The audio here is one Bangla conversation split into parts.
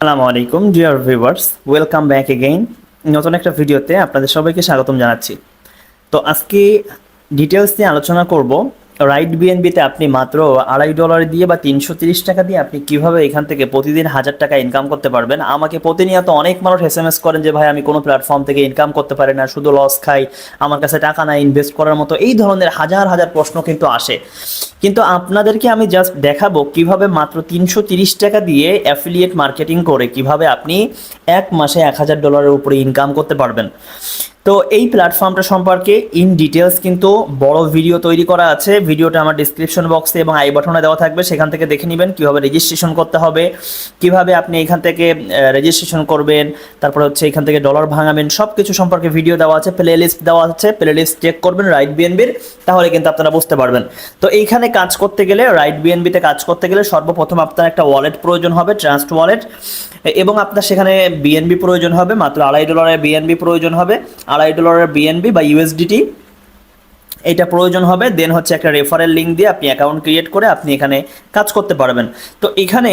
আসসালামু আলাইকুম dear viewers, welcome back again. নতুন একটা ভিডিওতে আপনাদের সবাইকে স্বাগতম জানাচ্ছি। তো আজকে ডিটেলস নিয়ে আলোচনা করব রাইট বিএনবিতে আপনি মাত্র $2.5 দিয়ে বা 330 টাকা দিয়ে আপনি কিভাবে এখান থেকে প্রতিদিন 1000 টাকা ইনকাম করতে পারবেন। আমাকে প্রতিনিয়ত অনেক মানুষ এসএমএস করেন যে ভাই আমি কোনো প্ল্যাটফর্ম থেকে ইনকাম করতে পারি না, শুধু লস খাই, আমার কাছে টাকা নাই ইনভেস্ট করার মতো। এই ধরনের হাজার হাজার প্রশ্ন কিন্তু আসে, কিন্তু আপনাদেরকে আমি জাস্ট দেখাবো কিভাবে মাত্র 330 টাকা দিয়ে অ্যাফিলিয়েট মার্কেটিং করে কিভাবে আপনি এক মাসে $1000 উপরে ইনকাম করতে পারবেন। তো এই প্ল্যাটফর্মটা সম্পর্কে ইন ডিটেলস কিন্তু বড় ভিডিও তৈরি করা আছে। ভিডিওটা আমার ডিসক্রিপশন বক্সে এবং আই বাটনে দেওয়া থাকবে, সেখান থেকে দেখে নেবেন কিভাবে রেজিস্ট্রেশন করতে হবে, কিভাবে আপনি এখান থেকে রেজিস্ট্রেশন করবেন, তারপর হচ্ছে এখান থেকে ডলার ভাঙাবেন, সব কিছু সম্পর্কে ভিডিও দেওয়া আছে, প্লে লিস্ট দেওয়া আছে। প্লে লিস্ট চেক করবেন রাইট বিএনবির, তাহলে কিন্তু আপনারা বুঝতে পারবেন। তো এইখানে কাজ করতে গেলে, রাইট বিএনবিতে কাজ করতে গেলে সর্বপ্রথম আপনার একটা ওয়ালেট প্রয়োজন হবে, ট্রাস্ট ওয়ালেট, এবং আপনার সেখানে বিএনবি প্রয়োজন হবে, মাত্র $2.5 বিএনবি প্রয়োজন হবে, $2.5 বিএনবি বা ইউএসডিটি এটা প্রয়োজন হবে। দেন হচ্ছে একটা রেফারেল লিঙ্ক দিয়ে আপনি অ্যাকাউন্ট ক্রিয়েট করে আপনি এখানে কাজ করতে পারবেন। তো এখানে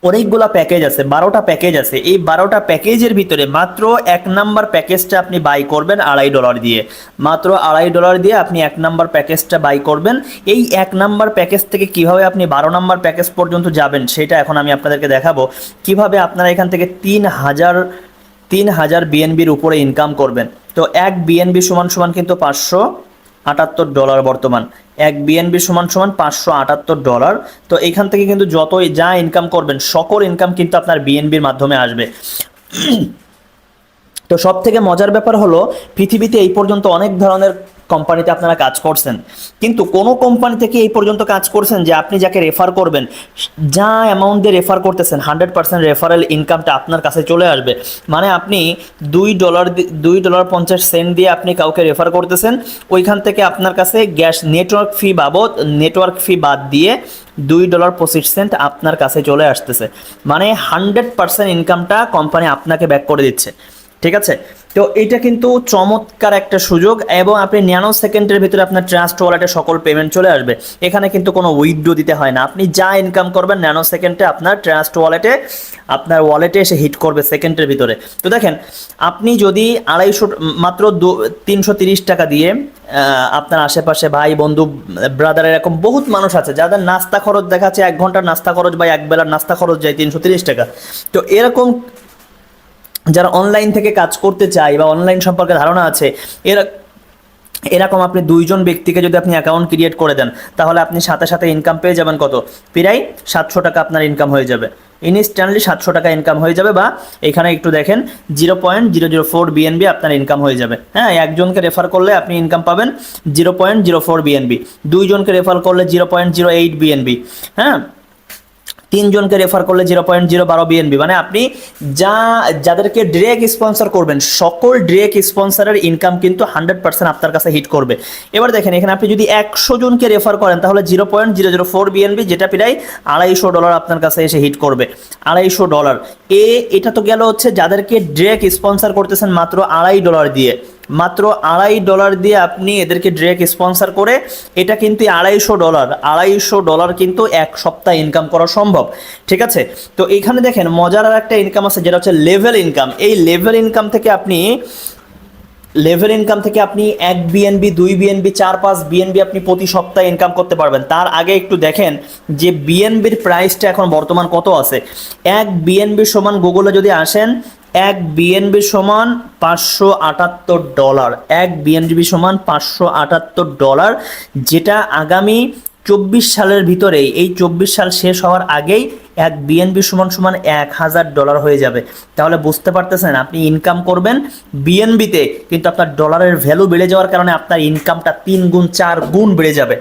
অনেকগুলো প্যাকেজ আছে, 12টা প্যাকেজ আছে। এই 12টা প্যাকেজের ভিতরে মাত্র 1 নাম্বার প্যাকেজটা আপনি বাই করবেন $2.5 দিয়ে, মাত্র $2.5 দিয়ে আপনি 1 নাম্বার প্যাকেজটা বাই করবেন। এই 1 নাম্বার প্যাকেজ থেকে কিভাবে আপনি 12 নাম্বার প্যাকেজ পর্যন্ত যাবেন সেটা এখন আমি আপনাদেরকে দেখাবো। কিভাবে আপনারা এখান থেকে 3000 বিএনবির উপরে ইনকাম করবেন। তো এক বিএনবি সমান সমান কিন্তু $578 বর্তমান। এক বিএনবি সমান সমান $578। তো এখান থেকে কিন্তু যতই যা ইনকাম করবেন সকল ইনকাম কিন্তু আপনার বিএনবির মাধ্যমে আসবে। তো সব থেকে মজার ব্যাপার হলো, পৃথিবীতে এই পর্যন্ত অনেক ধরনের কোম্পানিতে আপনারা কাজ করছেন, কিন্তু কোনো কোম্পানি থেকে এই পর্যন্ত কাজ করছেন যে আপনি যাকে রেফার করবেন, যা অ্যামাউন্ট দিয়ে রেফার করতেছেন 100% রেফারেল ইনকামটা আপনার কাছে চলে আসবে। মানে আপনি $2.50 দিয়ে আপনি কাউকে রেফার করতেছেন, ওইখান থেকে আপনার কাছে গ্যাস নেটওয়ার্ক ফি বাবদ, নেটওয়ার্ক ফি বাদ দিয়ে $2.25 আপনার কাছে চলে আসতেছে। মানে 100% ইনকামটা কোম্পানি আপনাকে ব্যাক করে দিচ্ছে। ঠিক আছে, তো এটা কিন্তু চমৎকার একটা সুযোগ, এবং আপনি ন্যানো সেকেন্ডের ভিতরে আপনার ট্রাস্ট ওয়ালেটে সকল পেমেন্ট চলে আসবে। এখানে কিন্তু কোনো উইথড্র দিতে হয় না, আপনি যা ইনকাম করবেন ন্যানো সেকেন্ডে আপনার ট্রাস্ট ওয়ালেটে, আপনার ওয়ালেটে এসে হিট করবে সেকেন্ডের ভিতরে। তো দেখেন, আপনি যদি মাত্র 330 টাকা দিয়ে আপনার আশেপাশে ভাই বন্ধু ব্রাদার এরকম বহুত মানুষ আছে যাদের নাস্তা খরচ দেখাচ্ছে 1 ঘন্টার নাস্তা খরচ বা এক বেলার নাস্তা খরচ যায় 330 টাকা। তো এরকম যারা অনলাইন থেকে কাজ করতে চায় বা অনলাইন সম্পর্কে ধারণা আছে, এরকম আপনি 2 জন ব্যক্তিকে যদি আপনি অ্যাকাউন্ট ক্রিয়েট করে দেন, তাহলে আপনি সাথে সাথে ইনকাম পেয়ে যাবেন কত, প্রায় 700 টাকা আপনার ইনকাম হয়ে যাবে। ইনস্ট্যান্টলি 700 টাকা ইনকাম হয়ে যাবে, বা এখানে একটু দেখেন 0.004 বিএনবি আপনার ইনকাম হয়ে যাবে। হ্যাঁ, একজনকে রেফার করলে আপনি ইনকাম পাবেন 0.04 বিএনবি, 2 জনকে রেফার করলে 0.08 বিএনবি, হ্যাঁ, 3 জনকে রেফার করলে 0.012 বিএনবি। মানে আপনি যাদেরকে ডিরেক্ট স্পন্সর করবেন, সকল ডিরেক্ট স্পন্সরের ইনকাম কিন্তু 100% আপনার কাছে হিট করবে। এবার দেখেন, এখানে আপনি যদি 100 জনকে রেফার করেন তাহলে 0.004 বিএনবি, যেটা প্রায় $250 আপনার কাছে এসে হিট করবে। $250 এটা তো গেল হচ্ছে যাদেরকে ডিরেক্ট স্পন্সর করতেছেন মাত্র $2.5 দিয়ে, মাত্র $2.5 দিয়ে আপনি এদেরকে ডিরেক্ট স্পন্সর করে, এটা কিন্তু $250 কিন্তু এক সপ্তাহ ইনকাম করা সম্ভব। ঠিক আছে, তো এইখানে দেখেন মজার আর একটা ইনকাম আছে, যেটা হচ্ছে লেভেল ইনকাম। এই লেভেল ইনকাম থেকে আপনি 1 বিএনবি, 2 বিএনবি, 4-5 বিএনবি আপনি প্রতি সপ্তাহে ইনকাম করতে পারবেন। তার আগে একটু দেখেন যে বিএনবির প্রাইসটা এখন বর্তমান কত আছে। 1 বিএনবি সমান, গুগলে যদি আসেন, 1 বিএনবি সমান $578। 1 বিএনবি সমান $578, যেটা আগামী 24 সালের ভিতরে, এই 24 সাল শেষ হওয়ার আগেই 1 বিএনবি সমান সমান $1000 হয়ে যাবে। তাহলে বুঝতে পারতেছেন, আপনি ইনকাম করবেন বিএনবিতে, কিন্তু আপনার ডলারের ভ্যালু বেড়ে যাওয়ার কারণে আপনার ইনকামটা 3 গুণ 4 গুণ বেড়ে যাবে।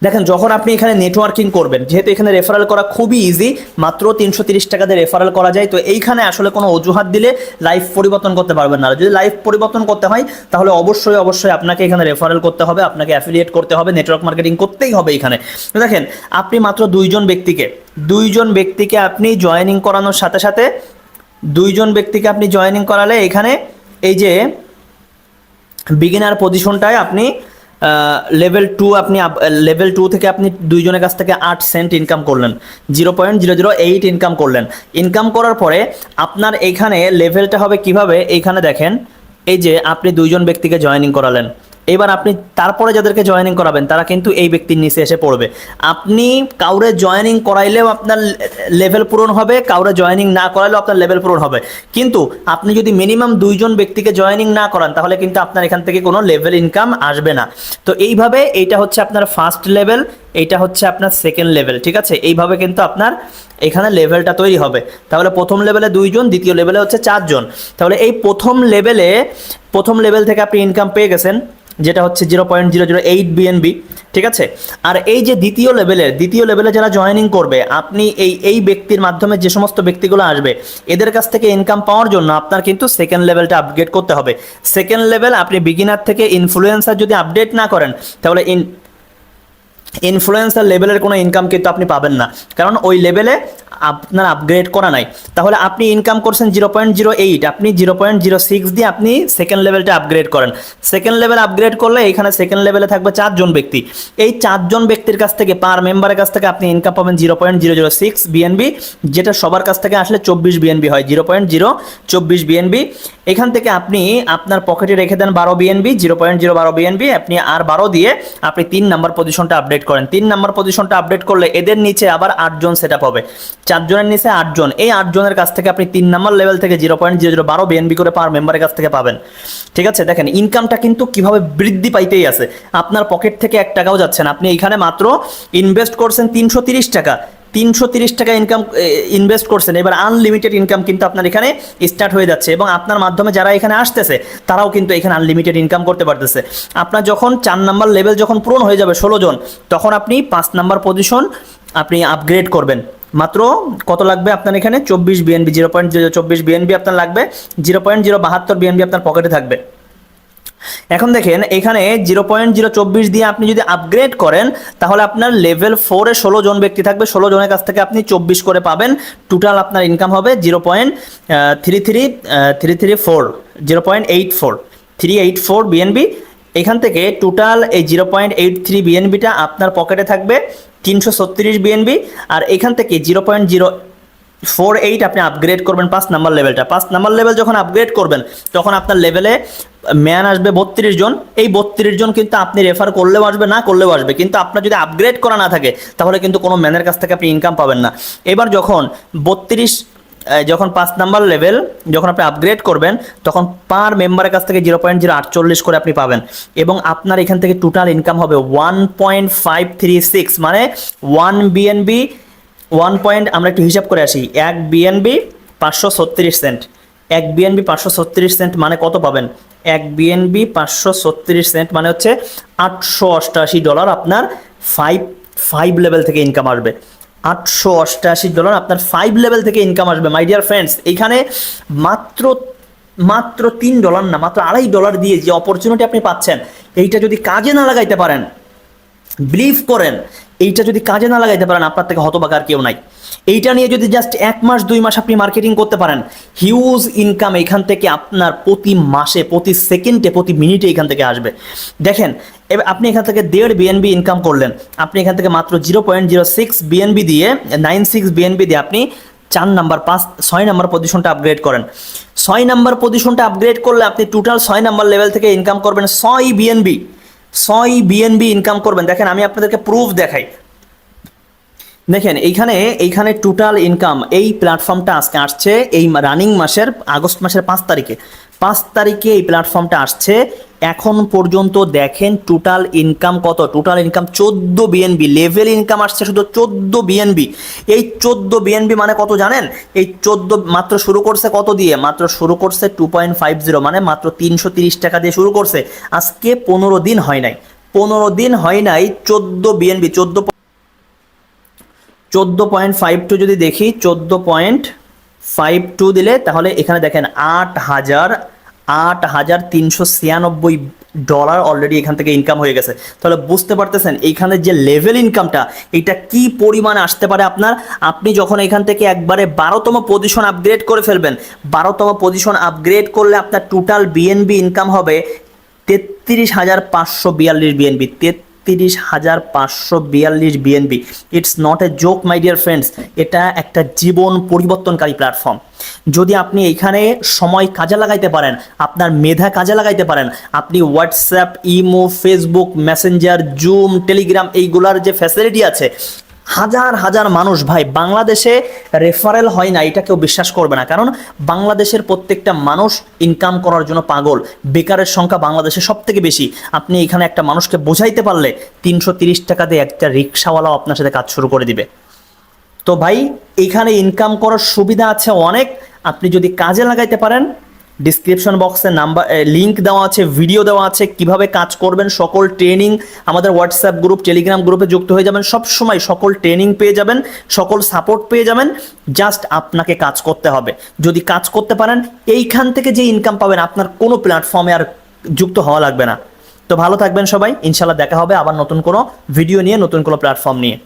দেখেন, যখন আপনি এখানে নেটওয়ার্কিং করবেন, যেহেতু এখানে রেফারেল করা খুবই ইজি, মাত্র 330 টাকা দিয়ে রেফারেল করা যায়। তো এইখানে আসলে কোনো অজুহাত দিলে লাইফ পরিবর্তন করতে পারবেন না। যদি লাইফ পরিবর্তন করতে হয় তাহলে অবশ্যই আপনাকে এখানে রেফারেল করতে হবে, আপনাকে অ্যাফিলিয়েট করতে হবে, নেটওয়ার্ক মার্কেটিং করতেই হবে এখানে। তো দেখেন, আপনি মাত্র 2 জন ব্যক্তিকে আপনি জয়েনিং করানোর সাথে সাথে, 2 জন ব্যক্তিকে আপনি জয়েনিং করালে এখানে এই যে বিগিনার পজিশনটায় আপনি লেভেল 2 আপনি লেভেল 2 থেকে আপনি দুইজনের কাছ থেকে 8 সেন্ট ইনকাম করলেন, 0.008 ইনকাম করলেন। ইনকাম করার পরে আপনার এইখানে লেভেলটা হবে কিভাবে, এইখানে দেখেন এই যে আপনি দুইজন ব্যক্তিকে জয়েনিং করালেন, এবার আপনি তারপরে যাদেরকে জয়েনিং করাবেন তারা কিন্তু এই ব্যক্তির নিচে এসে পড়বে। আপনি কাউরে জয়েনিং করাইলেও আপনার লেভেল পূরণ হবে, কাউরে জয়েনিং না করাইলেও আপনার লেভেল পূরণ হবে। কিন্তু আপনি যদি মিনিমাম দুইজন ব্যক্তিকে জয়েনিং না করান তাহলে কিন্তু আপনার এখান থেকে কোনো লেভেল ইনকাম আসবে না। তো এইভাবে এইটা হচ্ছে আপনার ফার্স্ট লেভেল, এইটা হচ্ছে আপনার সেকেন্ড লেভেল, ঠিক আছে? এইভাবে কিন্তু আপনার এখানে লেভেলটা তৈরি হবে। তাহলে প্রথম লেভেলে 2 জন, দ্বিতীয় লেভেলে হচ্ছে 4 জন। তাহলে এই প্রথম লেভেল থেকে আপনি ইনকাম পেয়ে গেছেন, যেটা হচ্ছে 0.008 বিএনবি, ঠিক আছে? আর এই যে দ্বিতীয় লেভেলে যারা জয়েনিং করবে, আপনি এই ব্যক্তির মাধ্যমে যে সমস্ত ব্যক্তিগুলো আসবে এদের কাছ থেকে ইনকাম পাওয়ার জন্য আপনার কিন্তু সেকেন্ড লেভেলটা আপগ্রেড করতে হবে। সেকেন্ড লেভেল আপনি বিগিনার থেকে ইনফ্লুয়েন্সার যদি আপডেট না করেন তাহলে ইনফ্লুয়েন্সার লেভেলের কোনো ইনকাম কিন্তু আপনি পাবেন না, কারণ ওই লেভেলে আপনার আপগ্রেড করা নাই। তাহলে আপনি ইনকাম করছেন 0.08, আপনি 0.06 দিয়ে আপনি সেকেন্ড লেভেলটা আপগ্রেড করেন। সেকেন্ড লেভেল আপগ্রেড করলে এখানে সেকেন্ড লেভেলে থাকবে 4 জন ব্যক্তি। এই 4 জন ব্যক্তির কাছ থেকে পার মেম্বারের কাছ থেকে আপনি ইনকাম পাবেন 0.006 বিএনবি, যেটা সবার কাছ থেকে আসলে 24 বিএনবি হয়, 0.024 বিএনবি। এখান থেকে আপনি আপনার পকেটে রেখে দেন 12 বিএনবি, 0.012 বিএনবি, আপনি আর 12 দিয়ে আপনি 3 নাম্বার পজিশনটা আপডেট করেন। 3 নাম্বার পজিশনটা আপডেট করলে এদের নিচে আবার 8 জন সেট আপ হবে, 4 জনের নিচে 8 জন। এই 8 জনের কাছ থেকে আপনি 3 নাম্বার লেভেল থেকে 0.012 বিএনবি করে পার মেম্বারের কাছ থেকে পাবেন, ঠিক আছে? দেখেন ইনকামটা কিন্তু কিভাবে বৃদ্ধি পাইতেই আছে, আপনার পকেট থেকে 1 টাকাও যাচ্ছে না। আপনি এখানে মাত্র ইনভেস্ট করছেন 330 টাকা, 330 টাকা ইনকাম ইনভেস্ট করছেন, এবার আনলিমিটেড ইনকাম কিন্তু আপনার এখানে স্টার্ট হয়ে যাচ্ছে, এবং আপনার মাধ্যমে যারা এখানে আসতেছে তারাও কিন্তু এখানে আনলিমিটেড ইনকাম করতে পারতেছে। আপনার যখন 4 নাম্বার লেভেল যখন পূরণ হয়ে যাবে 16 জন, তখন আপনি 5 নাম্বার পজিশন আপনি আপগ্রেড করবেন। মাত্র কত লাগবে আপনার এখানে? 24 বিএনবি, 0.024 বিএনবি আপনার লাগবে, 0.072 বিএনবি আপনার পকেটে থাকবে। এখন দেখেন এখানে 0.024 দিয়ে আপনি যদি আপগ্রেড করেন তাহলে আপনার লেভেল 4-এ 16 জন ব্যক্তি থাকবে, 16 জনের কাছ থেকে আপনি 24 করে পাবেন। টোটাল আপনার ইনকাম হবে 0.384 বিএনবি। এখান থেকে টোটাল এই 0.83 বিএনবিটা আপনার পকেটে থাকবে 336 বিএনবি। আর এখান থেকে 0.048 আপনি আপগ্রেড করবেন 5 নাম্বার লেভেলটা। 5 নাম্বার লেভেল যখন আপগ্রেড করবেন তখন আপনার লেভেলে ম্যান আসবে 32 জন। এই 32 জন কিন্তু আপনি রেফার করলেও আসবে, না করলেও আসবে, কিন্তু আপনার যদি আপগ্রেড করা না থাকে তাহলে কিন্তু কোনো ম্যানের কাছ থেকে আপনি ইনকাম পাবেন না। এবার যখন 5 নাম্বার লেভেল যখন আপনি আপগ্রেড করবেন তখন পার মেম্বারের কাছ থেকে 0.048 করে আপনি পাবেন, এবং আপনার এখান থেকে টোটাল ইনকাম হবে 1.536, মানে 1 বিএনবি 1 পয়েন্ট, আমরা একটু হিসাব করে আসি, 1 বিএনবি 536 সেন্ট। 1 বিএনবি 536 সেন্ট মানে কত পাবেন? 1 বিএনবি 536 সেন্ট মানে হচ্ছে $888 আপনার 5 লেভেল থেকে ইনকাম আসবে। $888 আপনার 5 লেভেল থেকে ইনকাম আসবে। মাই ডিয়ার ফ্রেন্ডস, এইখানে মাত্র $3 না, মাত্র $2.5 দিয়ে যে অপরচুনিটি আপনি পাচ্ছেন, এইটা যদি কাজে না লাগাইতে পারেন, বিলিভ করেন, এইটা যদি কাজে না লাগাইতে পারেন আপনার থেকে হতভাগা আর কেউ নাই। এইটা নিয়ে যদি জাস্ট 1 মাস 2 মাস আপনি মার্কেটিং করতে পারেন, হিউজ ইনকাম এখান থেকে আপনার প্রতি মাসে, প্রতি সেকেন্ডে, প্রতি মিনিটে এখান থেকে আসবে। দেখেন এবার আপনি এখান থেকে 1.5 বিএনবি ইনকাম করলেন, আপনি এখান থেকে মাত্র 0.06 বিএনবি দিয়ে 96 বিএনবি দিয়ে আপনি 6 নাম্বার পজিশনটা আপগ্রেড করেন। 6 নাম্বার পজিশনটা আপগ্রেড করলে আপনি টোটাল 6 নাম্বার লেভেল থেকে ইনকাম করবেন 6 বিএনবি ইনকাম করবেন। দেখেন আমি আপনাদেরকে প্রুফ দেখাই। দেখেন এইখানে টোটাল ইনকাম এই প্ল্যাটফর্মটা আজকে আসছে এই রানিং মাসের আগস্ট মাসের 5 তারিখে এই প্ল্যাটফর্মটা আসছে। এখন পর্যন্ত দেখেন টোটাল ইনকাম কত? Total income 14 BNB. Level income আসছে শুধু 14 বিএনবি। এই 14 বিএনবি মানে কত জানেন? এই 14 মাত্র শুরু করছে কত দিয়ে? মাত্র শুরু করছে 2.50, মানে মাত্র 330 টাকা দিয়ে শুরু করছে। আজকে 15 দিন হয় নাই, 14 বিএনবি। 14.52 যদি দেখি, 14.52 দিলে তাহলে এখানে দেখেন $8,396 অলরেডি এখান থেকে ইনকাম হয়ে গেছে। তাহলে বুঝতে পারতেছেন এইখানে যে লেভেল ইনকামটা এটা কি পরিমাণে আসতে পারে আপনার। আপনি যখন এখান থেকে একবারে 12তম পজিশন আপগ্রেড করে ফেলবেন, 12তম পজিশন আপগ্রেড করলে আপনার টোটাল বিএনবি ইনকাম হবে 33,542 BNB, 33,542 BNB. It's not a joke my dear friends, এটা একটা জীবন পরিবর্তনকারী প্ল্যাটফর্ম। যদি আপনি এইখানে সময় কাজে লাগাইতে পারেন, আপনার মেধা কাজে লাগাইতে পারেন, আপনি WhatsApp, imo, Facebook, Messenger, zoom, Telegram এইগুলার যে ফ্যাসিলিটি আছে, হাজার হাজার মানুষ ভাই বাংলাদেশে রেফারেল হয় না, এটা কেউ বিশ্বাস করবে না। কারণ বাংলাদেশের প্রত্যেকটা মানুষ ইনকাম করার জন্য পাগল, বেকারের সংখ্যা বাংলাদেশে সব থেকে বেশি। আপনি এখানে একটা মানুষকে বোঝাইতে পারলে 330 টাকা দিয়ে একটা রিক্সাওয়ালাও আপনার সাথে কাজ শুরু করে দিবে। তো ভাই এইখানে ইনকাম করার সুবিধা আছে অনেক, আপনি যদি কাজে লাগাইতে পারেন। ডিসক্রিপশন বক্সে নাম্বার লিঙ্ক দেওয়া আছে, ভিডিও দেওয়া আছে, কিভাবে কাজ করবেন, সকল ট্রেনিং আমাদের হোয়াটসঅ্যাপ গ্রুপ, টেলিগ্রাম গ্রুপে যুক্ত হয়ে যাবেন, সব সময় সকল ট্রেনিং পেয়ে যাবেন, সকল সাপোর্ট পেয়ে যাবেন। জাস্ট আপনাকে কাজ করতে হবে। যদি কাজ করতে পারেন, এইখান থেকে যে ইনকাম পাবেন আপনার কোনো প্ল্যাটফর্মে আর যুক্ত হওয়া লাগবে না। তো ভালো থাকবেন সবাই, ইনশাল্লাহ দেখা হবে আবার নতুন কোনো ভিডিও নিয়ে, নতুন কোনো প্ল্যাটফর্ম নিয়ে।